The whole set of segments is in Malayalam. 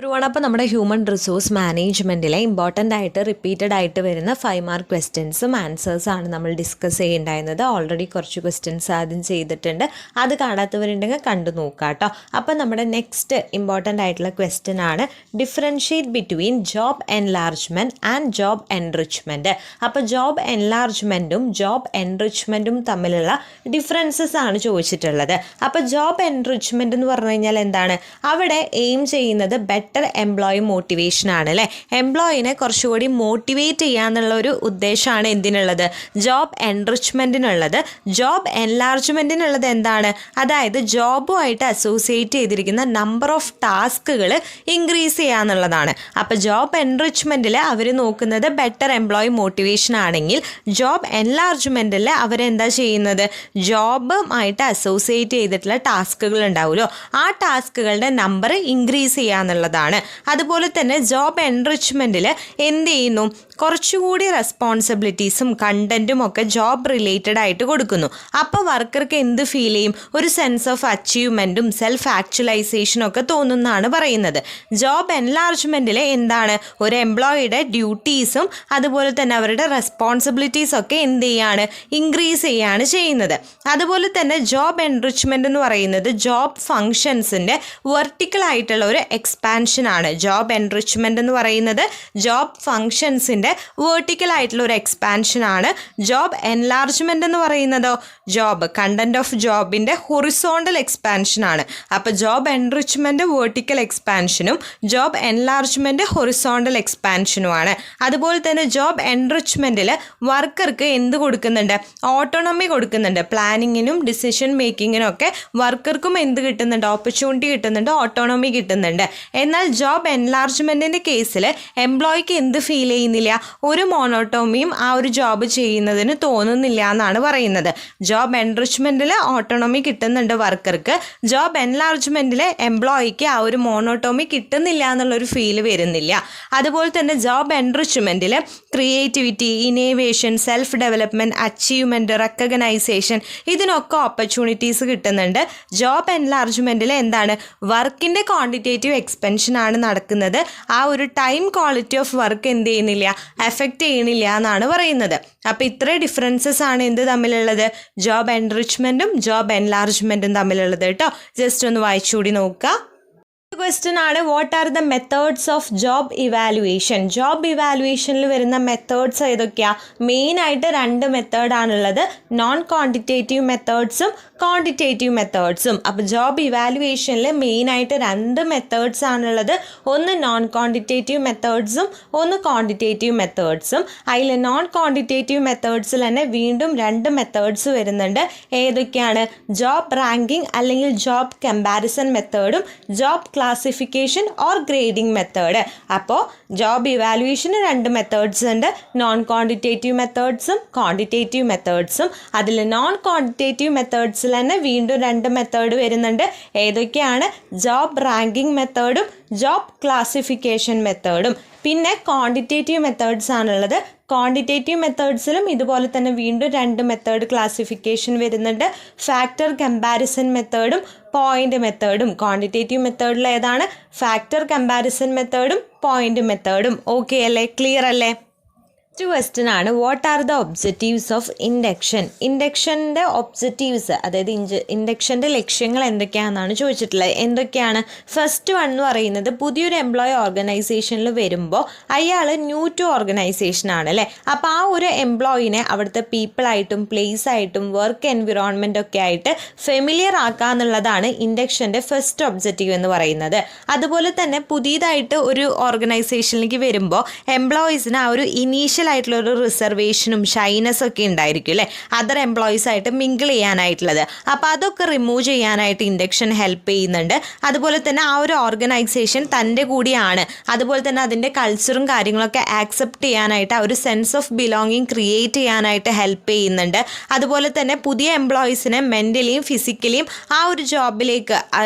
അപ്പോൾ നമ്മുടെ ഹ്യൂമൻ റിസോഴ്സ് മാനേജ്മെൻറ്റിലെ ഇമ്പോർട്ടൻ്റ് ആയിട്ട് റിപ്പീറ്റഡ് ആയിട്ട് വരുന്ന 5 മാർക്ക് ക്വസ്റ്റ്യൻസും ആൻസേഴ്സാണ് നമ്മൾ ഡിസ്കസ് ചെയ്യേണ്ടായിരുന്നത്. ഓൾറെഡി കുറച്ച് ക്വസ്റ്റ്യൻസ് ആദ്യം ചെയ്തിട്ടുണ്ട്. അത് കാണാത്തവരുണ്ടെങ്കിൽ കണ്ടു നോക്കാം കേട്ടോ. അപ്പോൾ നമ്മുടെ നെക്സ്റ്റ് ഇമ്പോർട്ടൻ്റ് ആയിട്ടുള്ള ക്വസ്റ്റ്യൻ ആണ് differentiate between job enlargement and job enrichment. അപ്പോൾ ജോബ് എൻലാർജ്മെൻറ്റും ജോബ് എൻറിച്ച്മെൻറ്റും തമ്മിലുള്ള ഡിഫറൻസസ് ആണ് ചോദിച്ചിട്ടുള്ളത്. അപ്പോൾ ജോബ് എൻറിച്ച്മെൻറ്റ് എന്ന് പറഞ്ഞു കഴിഞ്ഞാൽ എന്താണ്? അവിടെ എയിം ചെയ്യുന്നത് ബെറ്റർ എംപ്ലോയി മോട്ടിവേഷൻ ആണ് അല്ലേ. എംപ്ലോയിനെ കുറച്ചുകൂടി മോട്ടിവേറ്റ് ചെയ്യാന്നുള്ള ഒരു ഉദ്ദേശമാണ് എന്തിനുള്ളത്? ജോബ് എൻറിച്ച്മെൻറ്റിനുള്ളത്. ജോബ് എൻലാർജ്മെൻറ്റിനുള്ളത് എന്താണ്? അതായത് ജോബുമായിട്ട് അസോസിയേറ്റ് ചെയ്തിരിക്കുന്ന നമ്പർ ഓഫ് ടാസ്കുകൾ ഇൻക്രീസ് ചെയ്യാന്നുള്ളതാണ്. അപ്പോൾ ജോബ് എൻറിച്ച്മെൻറ്റിൽ അവർ നോക്കുന്നത് ബെറ്റർ എംപ്ലോയി മോട്ടിവേഷൻ ആണെങ്കിൽ ജോബ് എൻലാർജ്മെൻറ്റിൽ അവരെന്താ ചെയ്യുന്നത്? ജോബുമായിട്ട് അസോസിയേറ്റ് ചെയ്തിട്ടുള്ള ടാസ്കുകൾ ഉണ്ടാവുമല്ലോ, ആ ടാസ്കുകളുടെ നമ്പർ ഇൻക്രീസ് ചെയ്യാന്നുള്ളതാണ്. അതുപോലെ തന്നെ ജോബ് എൻറിച്ച്മെൻറ്റിൽ എന്ത് ചെയ്യുന്നു? കുറച്ചുകൂടി റെസ്പോൺസിബിലിറ്റീസും കണ്ടൻറ്റും ഒക്കെ ജോബ് റിലേറ്റഡ് ആയിട്ട് കൊടുക്കുന്നു. അപ്പോൾ വർക്കർക്ക് എന്ത് ഫീൽ ചെയ്യും? ഒരു സെൻസ് ഓഫ് അച്ചീവ്മെൻറ്റും സെൽഫ് ആക്ച്വലൈസേഷനും ഒക്കെ തോന്നുന്നതാണ് പറയുന്നത്. ജോബ് എൻലാർജ്മെൻറ്റിൽ എന്താണ്? ഒരു എംപ്ലോയിയുടെ ഡ്യൂട്ടീസും അതുപോലെ തന്നെ അവരുടെ റെസ്പോൺസിബിലിറ്റീസ് ഒക്കെ എന്ത് ചെയ്യാണ്? ഇൻക്രീസ് ചെയ്യാണ് ചെയ്യുന്നത്. അതുപോലെ തന്നെ ജോബ് എൻറിച്ച്മെൻറ്റ് എന്ന് പറയുന്നത് ജോബ് ഫങ്ഷൻസിൻ്റെ വെർട്ടിക്കൽ ആയിട്ടുള്ള ഒരു എക്സ്പാൻഷനാണ്. ജോബ് എൻറിച്ച്മെൻറ്റ് എന്ന് പറയുന്നത് ജോബ് ഫങ്ഷൻസിൻ്റെ വെർട്ടിക്കൽ ആയിട്ടുള്ള ഒരു എക്സ്പാൻഷനാണ്. ജോബ് എൻലാർജ്മെൻറ്റ് എന്ന് പറയുന്നതോ ജോബ് കണ്ടന്റ് ഓഫ് ജോബിൻ്റെ ഹൊറിസോണ്ടൽ എക്സ്പാൻഷനാണ്. അപ്പോൾ ജോബ് എൻറിച്ച്മെൻറ്റ് വെർട്ടിക്കൽ എക്സ്പാൻഷനും ജോബ് എൻലാർജ്മെൻറ്റ് ഹൊറിസോണ്ടൽ എക്സ്പാൻഷനുമാണ്. അതുപോലെ തന്നെ ജോബ് എൻറിച്ച്മെൻറ്റിൽ വർക്കർക്ക് എന്ത് കൊടുക്കുന്നുണ്ട്? ഓട്ടോണമി കൊടുക്കുന്നുണ്ട്. പ്ലാനിങ്ങിനും ഡിസിഷൻ മേക്കിങ്ങിനും ഒക്കെ വർക്കർക്കും എന്ത് കിട്ടുന്നുണ്ട്? ഓപ്പർച്യൂണിറ്റി കിട്ടുന്നുണ്ട്, ഓട്ടോണമി കിട്ടുന്നുണ്ട്. എന്നാൽ ജോബ് എൻലാർജ്മെൻറ്റിൻ്റെ കേസിൽ എംപ്ലോയിക്ക് എന്ത് ഫീൽ ചെയ്യുന്നില്ല? ഒരു മോണോട്ടോമിയും ആ ഒരു ജോബ് ചെയ്യുന്നതിന് തോന്നുന്നില്ല എന്നാണ് പറയുന്നത്. ജോബ് എൻറിച്ച്മെൻറ്റിൽ ഓട്ടോണമി കിട്ടുന്നുണ്ട് വർക്കർക്ക്, ജോബ് എൻലാർജ്മെൻറ്റിൽ എംപ്ലോയിക്ക് ആ ഒരു മോണോട്ടോമി കിട്ടുന്നില്ല എന്നുള്ളൊരു ഫീല് വരുന്നില്ല. അതുപോലെ തന്നെ ജോബ് എൻറിച്ച്മെൻറ്റിൽ creativity, innovation, self development, achievement, recognition ഇതിനൊക്കെ ഓപ്പർച്യൂണിറ്റീസ് കിട്ടുന്നുണ്ട്. ജോബ് എൻലാർജ്മെൻറ്റിൽ എന്താണ്? വർക്കിൻ്റെ ക്വാണ്ടിറ്റേറ്റീവ് എക്സ്പെൻഷനാണ് നടക്കുന്നത്. ആ ഒരു ടൈം ക്വാളിറ്റി ഓഫ് വർക്ക് എന്ത് ചെയ്യുന്നില്ല? എഫക്റ്റ് ചെയ്യണില്ല എന്നാണ് പറയുന്നത്. അപ്പോൾ ഇത്രയും ഡിഫറൻസസ് ആണ് എന്ത് തമ്മിലുള്ളത്? ജോബ് എൻറിച്ച്മെൻറ്റും ജോബ് എൻലാർജ്മെൻറ്റും തമ്മിലുള്ളത് കേട്ടോ. ജസ്റ്റ് ഒന്ന് വായിച്ചുകൂടി നോക്കുക. ക്വസ്റ്റ്യൻ ആണ്, what are the methods of job evaluation? Job ഇവാലുവേഷനിൽ വരുന്ന മെത്തേഡ്സ് ഏതൊക്കെയാണ്? മെയിനായിട്ട് 2 മെത്തേഡാണുള്ളത്, നോൺ ക്വാണ്ടിറ്റേറ്റീവ് മെത്തേഡ്സും ക്വാണ്ടിറ്റേറ്റീവ് മെത്തേഡ്സും. അപ്പോൾ ജോബ് ഇവാലുവേഷനിൽ മെയിനായിട്ട് 2 മെത്തേഡ്സ് ആണുള്ളത്. ഒന്ന് നോൺ ക്വാണ്ടിറ്റേറ്റീവ് മെത്തേഡ്സും ഒന്ന് ക്വാണ്ടിറ്റേറ്റീവ് മെത്തേഡ്സും. അതിൽ നോൺ ക്വാണ്ടിറ്റേറ്റീവ് മെത്തേഡ്സിൽ തന്നെ വീണ്ടും 2 മെത്തേഡ്സ് വരുന്നുണ്ട്. ഏതൊക്കെയാണ്? ജോബ് റാങ്കിങ് അല്ലെങ്കിൽ ജോബ് കമ്പാരിസൺ മെത്തേഡും job classification or grading method. അപ്പോൾ ജോബ് ഇവാലുവേഷന് 2 മെത്തേഡ്സ് ഉണ്ട്, നോൺ ക്വാണ്ടിറ്റേറ്റീവ് മെത്തേഡ്സും ക്വാണ്ടിറ്റേറ്റീവ് മെത്തേഡ്സും. അതിൽ നോൺ ക്വാണ്ടിറ്റേറ്റീവ് മെത്തേഡ്സിൽ തന്നെ വീണ്ടും 2 മെത്തേഡ് വരുന്നുണ്ട്. ഏതൊക്കെയാണ്? ജോബ് റാങ്കിങ് മെത്തേഡും ജോബ് ക്ലാസിഫിക്കേഷൻ മെത്തേഡും. പിന്നെ ക്വാണ്ടിറ്റേറ്റീവ് മെത്തേഡ്സ് ആണുള്ളത്. ക്വാണ്ടിറ്റേറ്റീവ് മെത്തേഡ്സിലും ഇതുപോലെ തന്നെ വീണ്ടും 2 മെത്തേഡ് ക്ലാസിഫിക്കേഷൻ വരുന്നുണ്ട്, ഫാക്ടർ കമ്പാരിസൺ മെത്തേഡും പോയിന്റ് മെത്തേഡും. ക്വാണ്ടിറ്റേറ്റീവ് മെത്തേഡിൽ ഏതാണ്? ഫാക്ടർ കമ്പാരിസൺ മെത്തേഡും പോയിന്റ് മെത്തേഡും. ഓക്കെ അല്ലേ? ക്ലിയർ അല്ലേ? ക്വസ്റ്റ്യൻ ആണ്, what are the objectives of induction? ഇൻഡക്ഷൻ്റെ ഒബ്ജക്റ്റീവ്സ്, അതായത് ഇൻഡക്ഷൻ്റെ ലക്ഷ്യങ്ങൾ എന്തൊക്കെയാണെന്നാണ് ചോദിച്ചിട്ടുള്ളത്. എന്തൊക്കെയാണ്? ഫസ്റ്റ് വൺ എന്ന് പറയുന്നത്, പുതിയൊരു എംപ്ലോയി ഓർഗനൈസേഷനിൽ വരുമ്പോൾ അയാൾ ന്യൂ ടു ഓർഗനൈസേഷൻ ആണ് അല്ലേ. അപ്പോൾ ആ ഒരു എംപ്ലോയിനെ അവിടുത്തെ പീപ്പിളായിട്ടും പ്ലേസ് ആയിട്ടും വർക്ക് എൻവിറോൺമെൻ്റ് ഒക്കെ ആയിട്ട് ഫെമിലിയർ ആക്കുക എന്നുള്ളതാണ് ഇൻഡക്ഷൻ്റെ ഫസ്റ്റ് ഒബ്ജക്റ്റീവ് എന്ന് പറയുന്നത്. അതുപോലെ തന്നെ പുതിയതായിട്ട് ഒരു ഓർഗനൈസേഷനിലേക്ക് വരുമ്പോൾ എംപ്ലോയീസിന് ആ ഒരു ഇനീഷ്യൽ ആയിട്ടുള്ളൊരു റിസർവേഷനും ഷൈനസ് ഒക്കെ ഉണ്ടായിരിക്കും അല്ലേ, അതർ എംപ്ലോയീസ് ആയിട്ട് മിങ്കിൾ ചെയ്യാനായിട്ടുള്ളത്. അപ്പോൾ അതൊക്കെ റിമൂവ് ചെയ്യാനായിട്ട് ഇൻഡക്ഷൻ ഹെൽപ്പ് ചെയ്യുന്നുണ്ട്. അതുപോലെ തന്നെ ആ ഒരു ഓർഗനൈസേഷൻ തൻ്റെ കൂടിയാണ്, അതുപോലെ തന്നെ അതിൻ്റെ കൾച്ചറും കാര്യങ്ങളൊക്കെ ആക്സെപ്റ്റ് ചെയ്യാനായിട്ട് ആ ഒരു സെൻസ് ഓഫ് ബിലോങ്ങിങ് ക്രിയേറ്റ് ചെയ്യാനായിട്ട് ഹെൽപ്പ് ചെയ്യുന്നുണ്ട്. അതുപോലെ തന്നെ പുതിയ എംപ്ലോയീസിനെ മെൻ്റലിയും ഫിസിക്കലിയും ആ ഒരു ജോബിലേക്ക്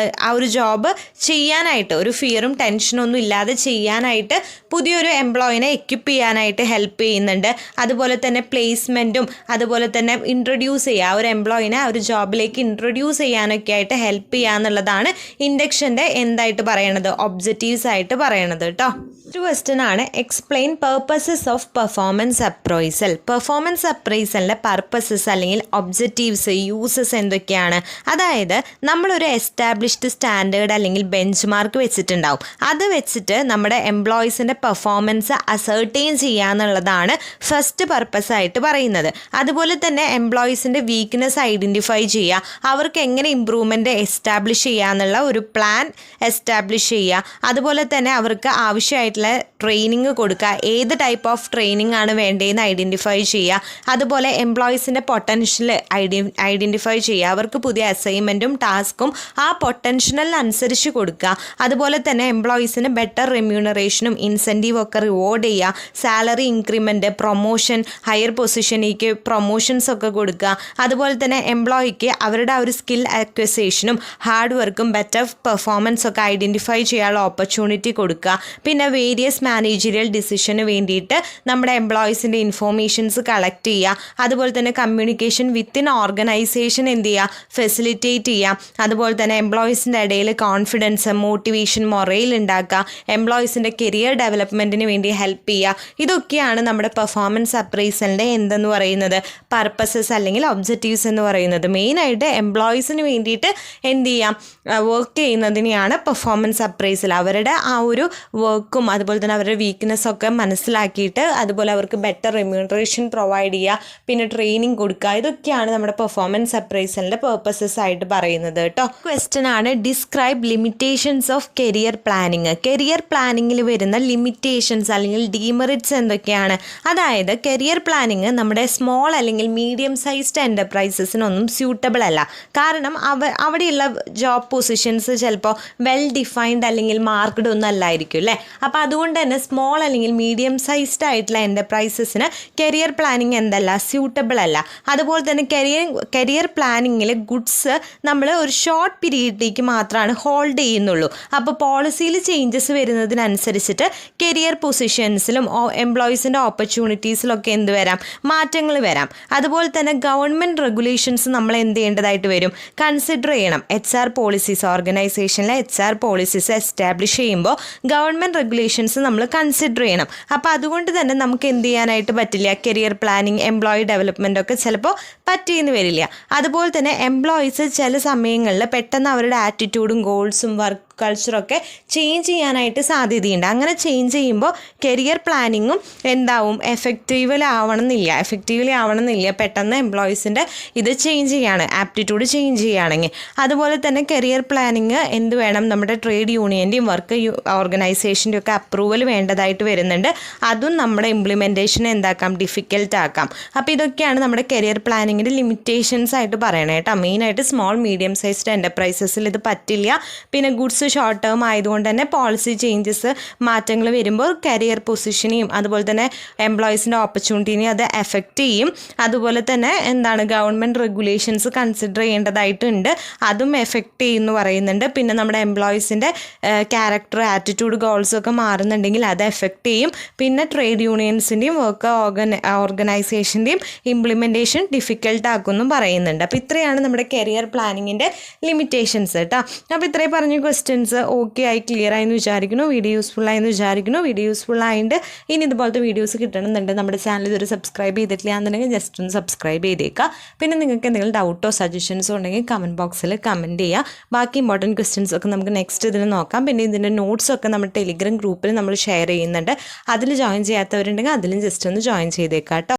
ആ ഒരു ജോബ് ചെയ്യാനായിട്ട് ഒരു ഫിയറും ടെൻഷനൊന്നും ഇല്ലാതെ ചെയ്യാനായിട്ട് പുതിയൊരു എംപ്ലോയിനെ എക്വിപ്പ് ചെയ്യാനായിട്ട് ഹെൽപ്പ് ചെയ്യുന്നുണ്ട്. അതുപോലെ തന്നെ പ്ലേസ്മെൻറ്റും അതുപോലെ തന്നെ ഇൻട്രൊഡ്യൂസ് ചെയ്യുക, ഒരു എംപ്ലോയിനെ ആ ഒരു ജോബിലേക്ക് ഇൻട്രൊഡ്യൂസ് ചെയ്യാനൊക്കെ ആയിട്ട് ഹെൽപ്പ് ചെയ്യുക എന്നുള്ളതാണ് ഇൻഡക്ഷൻ്റെ എന്തായിട്ട് പറയണത്, ഒബ്ജക്റ്റീവ്സ് ആയിട്ട് പറയണത് കേട്ടോ. ഒരു ക്വസ്റ്റ്യൻ ആണ്, explain purposes of performance appraisal. Performance അപ്രൈസലിൻ്റെ പർപ്പസസ് അല്ലെങ്കിൽ ഒബ്ജക്റ്റീവ്സ്, യൂസസ് എന്തൊക്കെയാണ്? അതായത് നമ്മളൊരു എസ്റ്റാബ്ലിഷ്ഡ് സ്റ്റാൻഡേർഡ് അല്ലെങ്കിൽ ബെഞ്ച് മാർക്ക് വെച്ചിട്ടുണ്ടാവും. അത് വെച്ചിട്ട് നമ്മുടെ എംപ്ലോയീസിൻ്റെ പെർഫോമൻസ് അസർട്ടെയിൻ ചെയ്യുക എന്നുള്ളതാണ് ഫസ്റ്റ് പർപ്പസ് ആയിട്ട് പറയുന്നത്. അതുപോലെ തന്നെ എംപ്ലോയീസിൻ്റെ വീക്ക്നെസ് ഐഡൻറ്റിഫൈ ചെയ്യുക, അവർക്ക് എങ്ങനെ ഇമ്പ്രൂവ്മെൻറ്റ് എസ്റ്റാബ്ലിഷ് ചെയ്യുക എന്നുള്ള ഒരു പ്ലാൻ എസ്റ്റാബ്ലിഷ് ചെയ്യുക. അതുപോലെ തന്നെ അവർക്ക് ആവശ്യമായിട്ടുള്ള ട്രെയിനിങ് കൊടുക്കുക, ഏത് ടൈപ്പ് ഓഫ് ട്രെയിനിങ് ആണ് വേണ്ടതെന്ന് ഐഡൻറ്റിഫൈ ചെയ്യുക. അതുപോലെ എംപ്ലോയീസിൻ്റെ പൊട്ടൻഷ്യൽ ഐഡൻറ്റിഫൈ ചെയ്യുക, അവർക്ക് പുതിയ അസൈൻമെൻറ്റും ടാസ്കും ആ പൊട്ടൻഷ്യലിനനുസരിച്ച് കൊടുക്കുക. അതുപോലെ തന്നെ എംപ്ലോയീസിന് ബെറ്റർ റെമ്യൂണറേഷനും ഇൻസെൻറ്റീവ് ഒക്കെ റിവാർഡ് ചെയ്യുക, സാലറി ഇൻക്രിമെൻറ്റ്, പ്രൊമോഷൻ, ഹയർ പൊസിഷനിലേക്ക് പ്രൊമോഷൻസ് ഒക്കെ കൊടുക്കുക. അതുപോലെ തന്നെ എംപ്ലോയിക്ക് അവരുടെ ആ ഒരു സ്കിൽ അക്വസേഷനും ഹാർഡ് വർക്കും ബെറ്റർ പെർഫോമൻസ് ഒക്കെ ഐഡൻറ്റിഫൈ ചെയ്യാനുള്ള ഓപ്പർച്യൂണിറ്റി കൊടുക്കുക. പിന്നെ വേരിയസ് മാനേജറിയൽ ഡിസിഷന് വേണ്ടിയിട്ട് നമ്മുടെ എംപ്ലോയീസിൻ്റെ ഇൻഫോർമേഷൻസ് കളക്ട് ചെയ്യുക. അതുപോലെ തന്നെ കമ്മ്യൂണിക്കേഷൻ വിത്തിൻ ഓർഗനൈസേഷൻ എന്ത് ചെയ്യുക, ഫെസിലിറ്റേറ്റ് ചെയ്യുക. അതുപോലെ തന്നെ എംപ്ലോയീസിൻ്റെ ഇടയിൽ കോൺഫിഡൻസ്, മോട്ടിവേഷൻ, മൊറയിൽ ഉണ്ടാക്കുക, എംപ്ലോയീസിൻ്റെ കരിയർ ഡെവലപ്മെൻറ്റിന് വേണ്ടി ഹെൽപ്പ് ചെയ്യുക. ഇതൊക്കെയാണ് നമ്മുടെ പെർഫോമൻസ് അപ്രൈസലിൻ്റെ എന്തെന്ന് പറയുന്നത്, പർപ്പസസ് അല്ലെങ്കിൽ ഒബ്ജക്റ്റീവ്സ് എന്ന് പറയുന്നത്. മെയിനായിട്ട് എംപ്ലോയീസിന് വേണ്ടിയിട്ട് എന്ത് ചെയ്യാം, വർക്ക് ചെയ്യുന്നതിനെയാണ് പെർഫോമൻസ് അപ്രൈസൽ. അവരുടെ ആ ഒരു വർക്കും അതുപോലെ തന്നെ അവരുടെ വീക്ക്നെസ്സൊക്കെ മനസ്സിലാക്കിയിട്ട് അതുപോലെ അവർക്ക് ബെറ്റർ റെമ്യൂണറേഷൻ പ്രൊവൈഡ് ചെയ്യുക, പിന്നെ ട്രെയിനിങ് കൊടുക്കുക. ഇതൊക്കെയാണ് നമ്മുടെ പെർഫോമൻസ് അപ്രൈസലിൻ്റെ പർപ്പസസ് ആയിട്ട് പറയുന്നത് കേട്ടോ. ക്വസ്റ്റ്യൻ ആണ്, describe limitations of career planning. Career പ്ലാനിങ്ങിൽ വരുന്ന ലിമിറ്റേഷൻസ് അല്ലെങ്കിൽ ഡീമെറിറ്റ്സ് എന്തൊക്കെയാണ്? അതായത് കരിയർ പ്ലാനിങ് നമ്മുടെ സ്മോൾ അല്ലെങ്കിൽ മീഡിയം സൈസ്ഡ് എൻ്റർപ്രൈസസിനൊന്നും സ്യൂട്ടബിൾ അല്ല. കാരണം അവിടെയുള്ള ജോബ് പൊസിഷൻസ് ചിലപ്പോൾ വെൽ ഡിഫൈൻഡ് അല്ലെങ്കിൽ മാർക്ക്ഡ് ഒന്നും അല്ലായിരിക്കും അല്ലേ. അപ്പോൾ അതുകൊണ്ട് തന്നെ സ്മോൾ അല്ലെങ്കിൽ മീഡിയം സൈസ്ഡ് ആയിട്ടുള്ള എൻ്റർപ്രൈസസിന് കരിയർ പ്ലാനിങ് എന്തല്ല, സ്യൂട്ടബിൾ അല്ല. അതുപോലെ തന്നെ കരിയർ പ്ലാനിങ്ങിൽ ഗുഡ്സ് നമ്മൾ ഒരു ഷോർട്ട് പീരീഡിലേക്ക് മാത്രമാണ് ഹോൾഡ് ചെയ്യുന്നുള്ളൂ. അപ്പോൾ പോളിസിയിൽ ചേഞ്ചസ് വരുന്നതിനനുസരിച്ചിട്ട് കരിയർ പൊസിഷൻസിലും എംപ്ലോയീസിൻ്റെ ഓപ്പർച്യൂണിറ്റീസിലൊക്കെ എന്ത് വരാം, മാറ്റങ്ങൾ വരാം. അതുപോലെ തന്നെ ഗവൺമെൻറ് റെഗുലേഷൻസ് നമ്മൾ എന്ത് ചെയ്യേണ്ടതായിട്ട് വരും, കൺസിഡർ ചെയ്യണം. HR പോളിസീസ്, ഓർഗനൈസേഷനിലെ HR പോളിസീസ് എസ്റ്റാബ്ലിഷ് ചെയ്യുമ്പോൾ ഗവൺമെൻറ് റെഗുലേഷൻസ് നമ്മൾ കൺസിഡർ ചെയ്യണം. അപ്പോൾ അതുകൊണ്ട് തന്നെ നമുക്ക് എന്ത് ചെയ്യാനായിട്ട് പറ്റില്ല, കരിയർ പ്ലാനിങ്, എംപ്ലോയി ഡെവലപ്മെൻ്റ് ഒക്കെ ചിലപ്പോൾ പറ്റിയെന്ന് വരില്ല. അതുപോലെ തന്നെ എംപ്ലോയീസ് ചില സമയങ്ങളിൽ പെട്ടെന്ന് അവരുടെ ആറ്റിറ്റ്യൂഡും ഗോൾസും വർക്ക് കൾച്ചറൊക്കെ ചേഞ്ച് ചെയ്യാനായിട്ട് സാധ്യതയുണ്ട്. അങ്ങനെ ചേഞ്ച് ചെയ്യുമ്പോൾ കരിയർ പ്ലാനിങ്ങും എന്താവും, എഫക്റ്റീവ്ലി ആവണമെന്നില്ല. പെട്ടെന്ന് എംപ്ലോയീസിൻ്റെ ഇത് ചേഞ്ച് ചെയ്യാണ്, ആപ്റ്റിറ്റ്യൂഡ് ചേഞ്ച് ചെയ്യുകയാണെങ്കിൽ. അതുപോലെ തന്നെ കരിയർ പ്ലാനിങ് എന്ത് വേണം, നമ്മുടെ ട്രേഡ് യൂണിയൻ്റെയും വർക്ക് ഓർഗനൈസേഷൻ്റെയും ഒക്കെ അപ്രൂവൽ വേണ്ടതായിട്ട് വരുന്നുണ്ട്. അതും നമ്മുടെ ഇംപ്ലിമെൻറ്റേഷൻ എന്താക്കാം, ഡിഫിക്കൽട്ട് ആക്കാം. അപ്പോൾ ഇതൊക്കെയാണ് നമ്മുടെ കരിയർ പ്ലാനിങ്ങിൻ്റെ ലിമിറ്റേഷൻസ് ആയിട്ട് പറയണേ കേട്ടോ. മെയിനായിട്ട് സ്മോൾ മീഡിയം സൈസ്ഡ് എൻ്റർപ്രൈസസിൽ ഇത് പറ്റില്ല. പിന്നെ ഗുഡ്സ് ഷോർട്ട് ടേം ആയതുകൊണ്ട് തന്നെ പോളിസി ചേഞ്ചസ്, മാറ്റങ്ങൾ വരുമ്പോൾ കരിയർ പൊസിഷനെയും അതുപോലെ തന്നെ എംപ്ലോയീസിൻ്റെ ഓപ്പർച്യൂണിറ്റിനെയും അത് എഫക്റ്റ് ചെയ്യും. അതുപോലെ തന്നെ എന്താണ്, ഗവൺമെൻറ് റെഗുലേഷൻസ് കൺസിഡർ ചെയ്യേണ്ടതായിട്ടുണ്ട്, അതും എഫക്റ്റ് ചെയ്യുമെന്ന് പറയുന്നുണ്ട്. പിന്നെ നമ്മുടെ എംപ്ലോയീസിൻ്റെ ക്യാരക്ടർ, ആറ്റിറ്റ്യൂഡ്, ഗോൾസൊക്കെ മാറുന്നുണ്ടെങ്കിൽ അത് എഫക്റ്റ് ചെയ്യും. പിന്നെ ട്രേഡ് യൂണിയൻസിൻ്റെയും വർക്ക് ഓർഗനൈസേഷൻ്റെയും ഇംപ്ലിമെൻറ്റേഷൻ ഡിഫിക്കൽട്ട് ആക്കുമെന്നും പറയുന്നുണ്ട്. അപ്പോൾ ഇത്രയാണ് നമ്മുടെ കരിയർ പ്ലാനിങ്ങിൻ്റെ ലിമിറ്റേഷൻസ് കേട്ടോ. അപ്പോൾ ഇത്രയും പറഞ്ഞ ക്വസ്റ്റ്യൻസ് ഓക്കെ ആയി, ക്ലിയർ ആയെന്ന് വിചാരിക്കുന്നു. വീഡിയോ യൂസ്ഫുൾ ആയെന്ന് വിചാരിക്കുന്നു. വീഡിയോ യൂസ്ഫുൾ ആയിട്ട് ഇനി ഇതുപോലത്തെ വീഡിയോസ് കിട്ടണമെന്നുണ്ട്. നമ്മുടെ ചാനൽ ഇതൊരു സബ്സ്ക്രൈബ് ചെയ്തിട്ടില്ല എന്നുണ്ടെങ്കിൽ ജസ്റ്റ് ഒന്ന് സബ്സ്ക്രൈബ് ചെയ്തേക്കുക. പിന്നെ നിങ്ങൾക്ക് എന്തെങ്കിലും ഡൗട്ടോ സജഷൻസോ ഉണ്ടെങ്കിൽ കമൻറ്റ് ബോക്സിൽ കമൻറ്റ് ചെയ്യുക. ബാക്കി ഇമ്പോർട്ടൻറ്റ് ക്വസ്റ്റ്യൻസ് ഒക്കെ നമുക്ക് നെക്സ്റ്റ് ഇതിൽ നോക്കാം. പിന്നെ ഇതിൻ്റെ നോട്ട്സൊക്കെ നമ്മുടെ ടെലിഗ്രാം ഗ്രൂപ്പിൽ നമ്മൾ ഷെയർ ചെയ്യുന്നുണ്ട്. അതിൽ ജോയിൻ ചെയ്യാത്തവരുണ്ടെങ്കിൽ അതിലും ജസ്റ്റ് ഒന്ന് ജോയിൻ ചെയ്തേക്കാം കേട്ടോ.